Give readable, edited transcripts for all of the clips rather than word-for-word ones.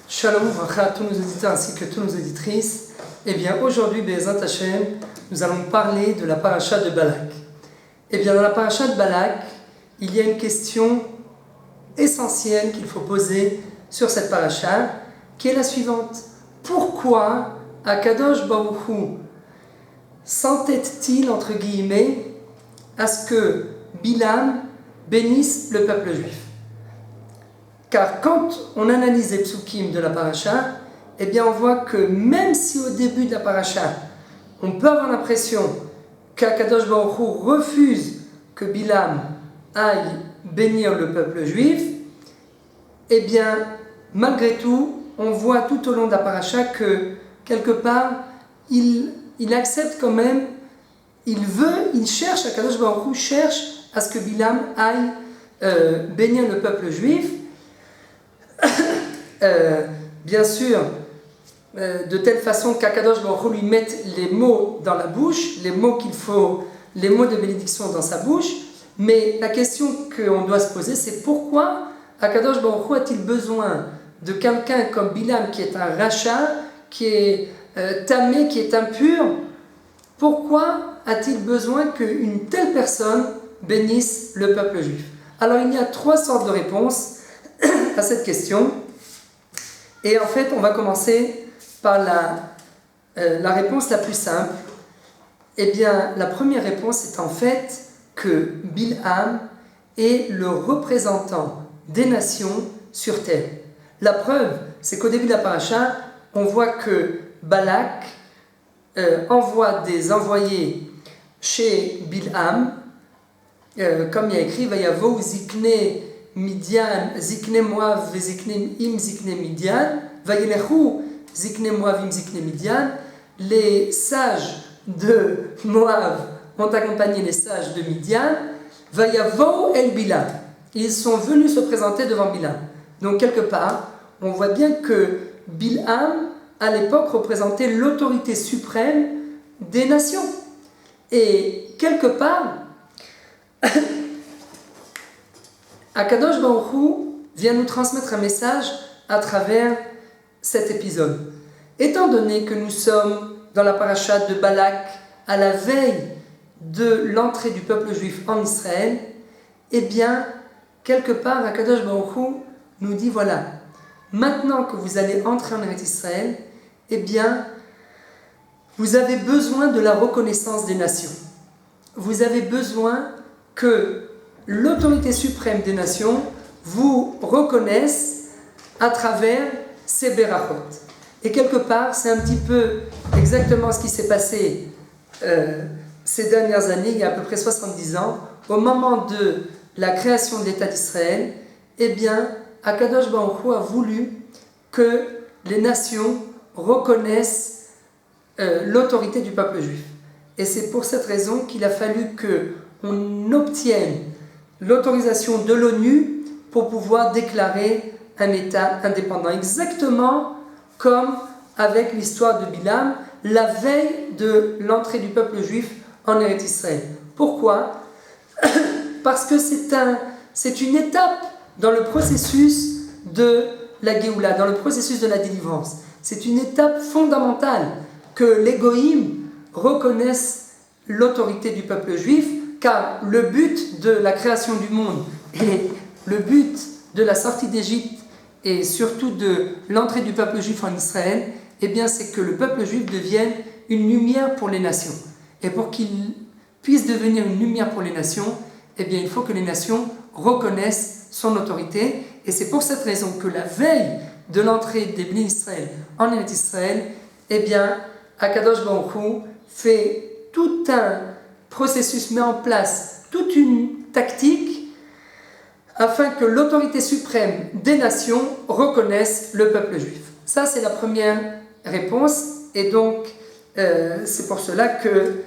Shalom à tous nos auditeurs ainsi que toutes nos auditrices. Eh bien aujourd'hui, Be'ezrat Hashem, nous allons parler de la paracha de Balak. Eh bien dans la paracha de Balak, il y a une question essentielle qu'il faut poser sur cette paracha, qui est la suivante. Pourquoi Akadosh Baruch Hu s'entête-t-il, entre guillemets, à ce que Bilam bénisse le peuple juif? Car quand on analyse les psukim de la paracha, eh bien on voit que même si au début de la paracha, on peut avoir l'impression qu'Akadosh Baruch Hu refuse que Bilam aille bénir le peuple juif, eh bien malgré tout, on voit tout au long de la paracha que quelque part, il accepte quand même, il cherche, Akadosh Baruch Hu cherche à ce que Bilam aille bénir le peuple juif. Bien sûr, de telle façon qu'Akadosh Baruch Hu lui mette les mots dans la bouche, les mots de bénédiction dans sa bouche. Mais la question qu'on doit se poser, c'est pourquoi Akadosh Baruch Hu a-t-il besoin de quelqu'un comme Bilam qui est un rachat, qui est tamé, qui est impur? Pourquoi a-t-il besoin qu'une telle personne bénisse le peuple juif? Alors il y a trois sortes de réponses à cette question. Et en fait, on va commencer par la réponse la plus simple. Eh bien, la première réponse est en fait que Bilham est le représentant des nations sur terre. La preuve, c'est qu'au début de la paracha, on voit que Balak envoie des envoyés chez Bilham, comme il y a écrit, Vayavo zikne Midian, zikne Moav, zikne im zikne Midian, Vayelechu zikne Moav im zikne Midian. Les sages de Moav ont accompagné les sages de Midian. Vayavo el Bilam. Ils sont venus se présenter devant Bilam. Donc quelque part, on voit bien que Bilham, à l'époque, représentait l'autorité suprême des nations. Et quelque part, Akadosh Baruch Hu vient nous transmettre un message à travers cet épisode. Étant donné que nous sommes dans la paracha de Balak, à la veille de l'entrée du peuple juif en Israël, eh bien, quelque part, Akadosh Baruch Hu nous dit, voilà, maintenant que vous allez entrer en Eretz Israël, eh bien, vous avez besoin de la reconnaissance des nations. Vous avez besoin que l'autorité suprême des nations vous reconnaisse à travers ces berachot. Et quelque part, c'est un petit peu exactement ce qui s'est passé ces dernières années, il y a à peu près 70 ans, au moment de la création de l'État d'Israël. Eh bien, Akadosh Baruch Hu a voulu que les nations reconnaissent l'autorité du peuple juif. Et c'est pour cette raison qu'il a fallu qu'on obtienne l'autorisation de l'ONU pour pouvoir déclarer un État indépendant. Exactement comme avec l'histoire de Bilam, la veille de l'entrée du peuple juif en Eretz Israël. Pourquoi? Parce que c'est une étape dans le processus de la Géoula, dans le processus de la délivrance. C'est une étape fondamentale que les Goïm reconnaissent l'autorité du peuple juif, car le but de la création du monde et le but de la sortie d'Égypte et surtout de l'entrée du peuple juif en Israël, eh bien c'est que le peuple juif devienne une lumière pour les nations. Et pour qu'il puisse devenir une lumière pour les nations, eh bien il faut que les nations reconnaissent son autorité. Et c'est pour cette raison que la veille de l'entrée des Bnei Israël en Eretz Israël, eh bien Akadosh Baruch Hu fait tout un processus, met en place toute une tactique afin que l'autorité suprême des nations reconnaisse le peuple juif. Ça, c'est la première réponse. Et donc, c'est pour cela qu'il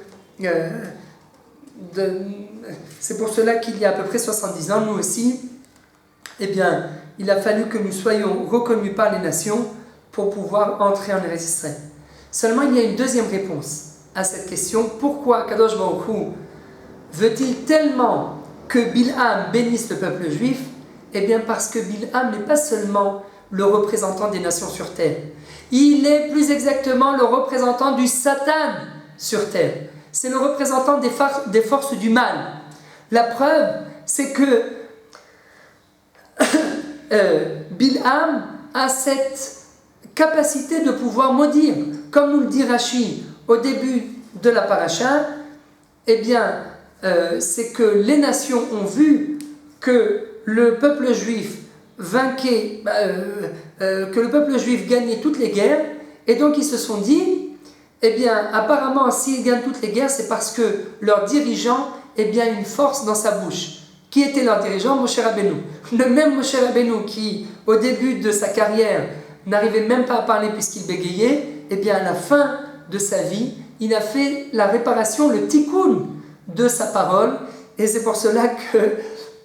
y a à peu près 70 ans, nous aussi, eh bien, il a fallu que nous soyons reconnus par les nations pour pouvoir entrer en Eretz Israël. Seulement, il y a une deuxième réponse à cette question. Pourquoi Kadosh Baruch Hu veut-il tellement que Bilham bénisse le peuple juif? Eh bien parce que Bilham n'est pas seulement le représentant des nations sur terre. Il est plus exactement le représentant du Satan sur terre. C'est le représentant des forces du mal. La preuve, c'est que Bilham a cette capacité de pouvoir maudire. Comme nous le dit Rashi au début de la paracha, eh bien, c'est que les nations ont vu que le peuple juif gagnait toutes les guerres, et donc ils se sont dit, eh bien, apparemment, s'il gagne toutes les guerres, c'est parce que leur dirigeant, eh bien, a une force dans sa bouche. Qui était leur dirigeant? Moshe Rabbeinu. Le même Moshe Rabbeinu qui, au début de sa carrière, n'arrivait même pas à parler puisqu'il bégayait, eh bien, à la fin de sa vie, il a fait la réparation, le tikkun de sa parole, et c'est pour cela que,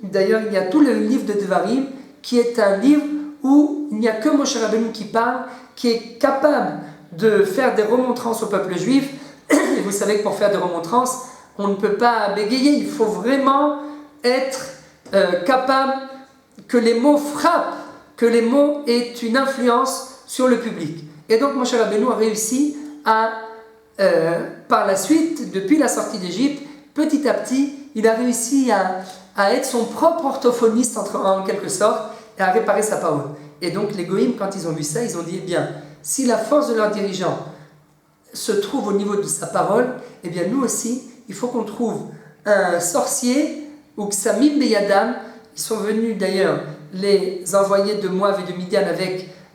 d'ailleurs, il y a tout le livre de Devarim, qui est un livre où il n'y a que Moshe Rabbeinu qui parle, qui est capable de faire des remontrances au peuple juif. Et vous savez que pour faire des remontrances, on ne peut pas bégayer, il faut vraiment être capable que les mots frappent, que les mots aient une influence sur le public. Et donc Moshe Rabbeinu a réussi à, par la suite, depuis la sortie d'Égypte, petit à petit, il a réussi à être son propre orthophoniste en quelque sorte, et à réparer sa parole. Et donc les goïms, quand ils ont vu ça, ils ont dit, eh bien, si la force de leur dirigeant se trouve au niveau de sa parole, eh bien nous aussi, il faut qu'on trouve un sorcier, ou Ksamim Beyadam. Ils sont venus d'ailleurs les envoyés de Moab et de Midian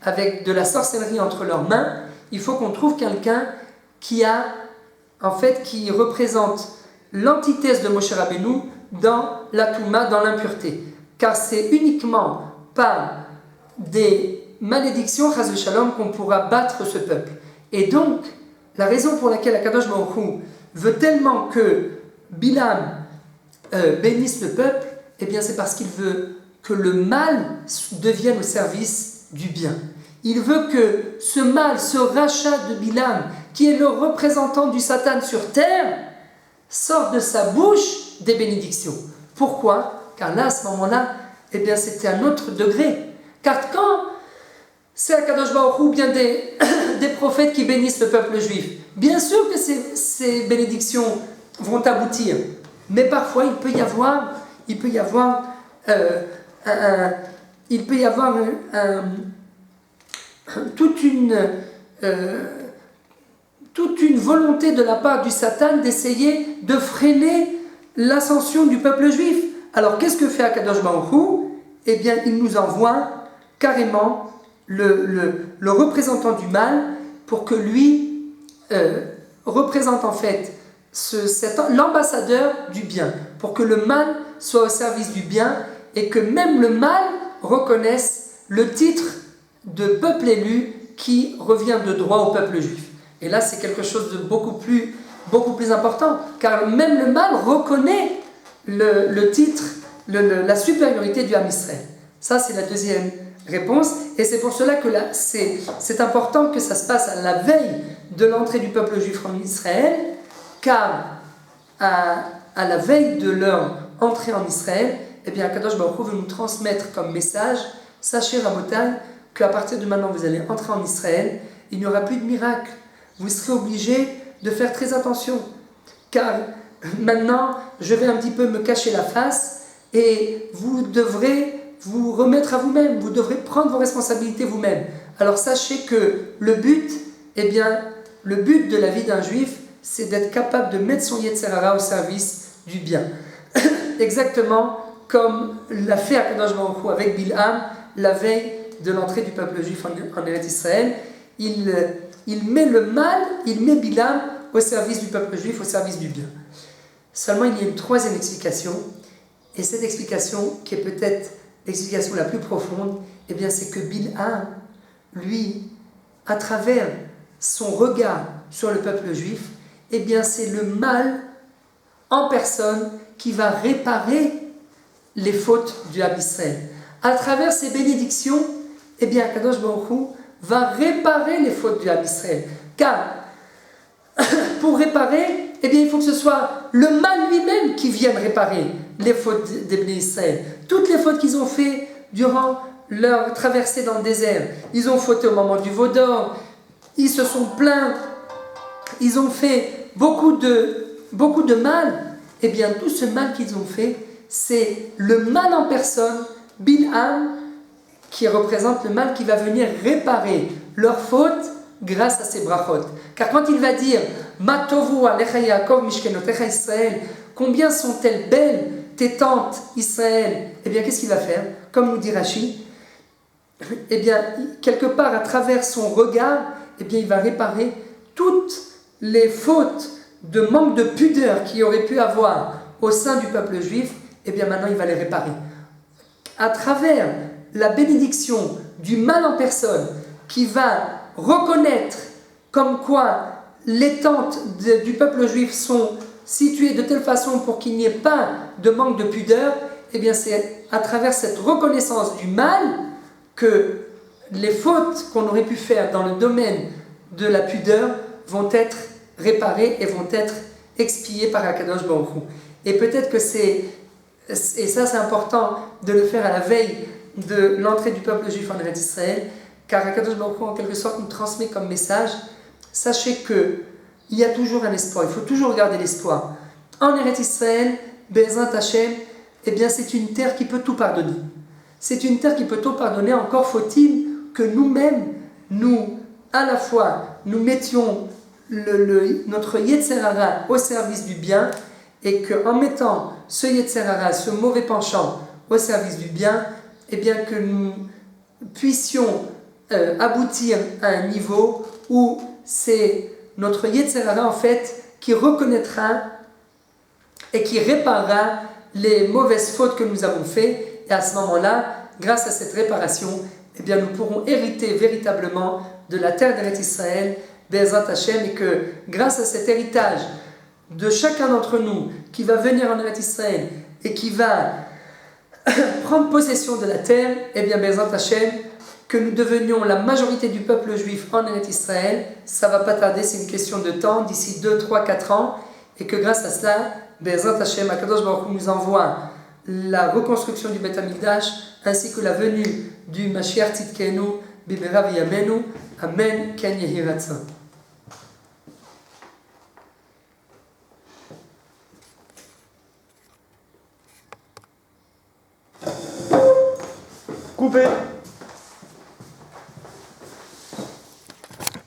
avec de la sorcellerie entre leurs mains. Il faut qu'on trouve quelqu'un qui représente l'antithèse de Moshe Rabbeinu dans la Touma, dans l'impureté. Car c'est uniquement par des malédictions, chas v'shalom, qu'on pourra battre ce peuple. Et donc, la raison pour laquelle Akadosh Baruch Hu veut tellement que Bilham bénisse le peuple, eh bien c'est parce qu'il veut que le mal devienne au service du bien. Il veut que ce mal, ce rachat de Bilham, qui est le représentant du Satan sur terre, sorte de sa bouche des bénédictions. Pourquoi? Car là, à ce moment-là, eh bien c'était un autre degré. Car quand c'est Akadosh Baruch Hu, bien des prophètes qui bénissent le peuple juif, bien sûr que ces bénédictions vont aboutir. Mais parfois, il peut y avoir toute une volonté de la part du Satan d'essayer de freiner l'ascension du peuple juif. Alors, qu'est-ce que fait Akadosh Baruch Hu? Eh bien, il nous envoie carrément le représentant du mal pour que lui représente en fait l'ambassadeur du bien, pour que le mal soit au service du bien et que même le mal reconnaisse le titre de peuple élu qui revient de droit au peuple juif. Et là, c'est quelque chose de beaucoup plus important, car même le mal reconnaît le titre, la supériorité du Ham Israël. Ça, c'est la deuxième réponse, et c'est pour cela que là, c'est important que ça se passe à la veille de l'entrée du peuple juif en Israël, car à la veille de leur entrée en Israël, eh bien, Akadosh Baruch Hu veut nous transmettre comme message, sachez Rabotai, qu'à partir de maintenant vous allez entrer en Israël, il n'y aura plus de miracle. Vous serez obligés de faire très attention, car maintenant je vais un petit peu me cacher la face et vous devrez vous remettre à vous-même, vous devrez prendre vos responsabilités vous-même. Alors sachez que le but de la vie d'un juif, c'est d'être capable de mettre son Yetzer Hara au service du bien. Exactement comme l'a fait Akadosh Baruch Hu avec Bilham la veille de l'entrée du peuple juif en Eretz Israël. Il met le mal, il met Bilham au service du peuple juif, au service du bien. Seulement, il y a une troisième explication, et cette explication, qui est peut-être l'explication la plus profonde, eh bien, c'est que Bilham, lui, à travers son regard sur le peuple juif, eh bien, c'est le mal en personne qui va réparer les fautes du Ham Israël. À travers ces bénédictions, eh bien, Kadosh Baruch Hu va réparer les fautes du Ham Israël. Car, pour réparer, eh bien, il faut que ce soit le mal lui-même qui vienne réparer les fautes des Bnei Israël. Toutes les fautes qu'ils ont fait durant leur traversée dans le désert, ils ont fauté au moment du veau d'or, ils se sont plaints, ils ont fait beaucoup de mal. Eh bien, tout ce mal qu'ils ont fait, c'est le mal en personne, Bil'am, qui représente le mal qui va venir réparer leur faute grâce à ces brachot. Car quand il va dire Matovu alecha Yaakov mishkenotecha Israël, combien sont-elles belles tes tentes Israël, eh bien qu'est-ce qu'il va faire? Comme nous dit Rashi, eh bien quelque part à travers son regard, eh bien il va réparer toutes les fautes de manque de pudeur qu'il y aurait pu avoir au sein du peuple juif. Eh bien maintenant il va les réparer. À travers la bénédiction du mal en personne qui va reconnaître comme quoi les tentes du peuple juif sont situées de telle façon pour qu'il n'y ait pas de manque de pudeur, eh bien c'est à travers cette reconnaissance du mal que les fautes qu'on aurait pu faire dans le domaine de la pudeur vont être réparées et vont être expiées par Akadosh Baruch Hu. Et peut-être que et ça c'est important de le faire à la veille de l'entrée du peuple juif en Eretz Israël, car Akadosh Baruch Hu en quelque sorte nous transmet comme message, sachez que il y a toujours un espoir, il faut toujours garder l'espoir. En Eretz Israël, Be'ezrat Hashem, eh bien c'est une terre qui peut tout pardonner. C'est une terre qui peut tout pardonner, encore faut-il que nous-mêmes, à la fois, nous mettions notre Yetzer Hara au service du bien, et qu'en mettant ce Yetzer Hara, ce mauvais penchant, au service du bien, eh bien que nous puissions aboutir à un niveau où c'est notre Yetzer Hara en fait qui reconnaîtra et qui réparera les mauvaises fautes que nous avons faites, et à ce moment-là, grâce à cette réparation, eh bien nous pourrons hériter véritablement de la terre d'Eretz Israël, Be'ezrat Hashem, et que grâce à cet héritage de chacun d'entre nous qui va venir en Eretz Israël et qui va prendre possession de la terre, eh bien Be'ezrat Hashem, que nous devenions la majorité du peuple juif en Eretz Israël, ça va pas tarder, c'est une question de temps, d'ici 2, 3, 4 ans, et que grâce à cela, Be'ezrat Hashem, Akadosh Baruch Hu nous envoie la reconstruction du Beth Amikdash, ainsi que la venue du Mashiach Tzidkenu, Bimera v'Yamenu, Amen, Ken Yehi Ratzon. Coupé.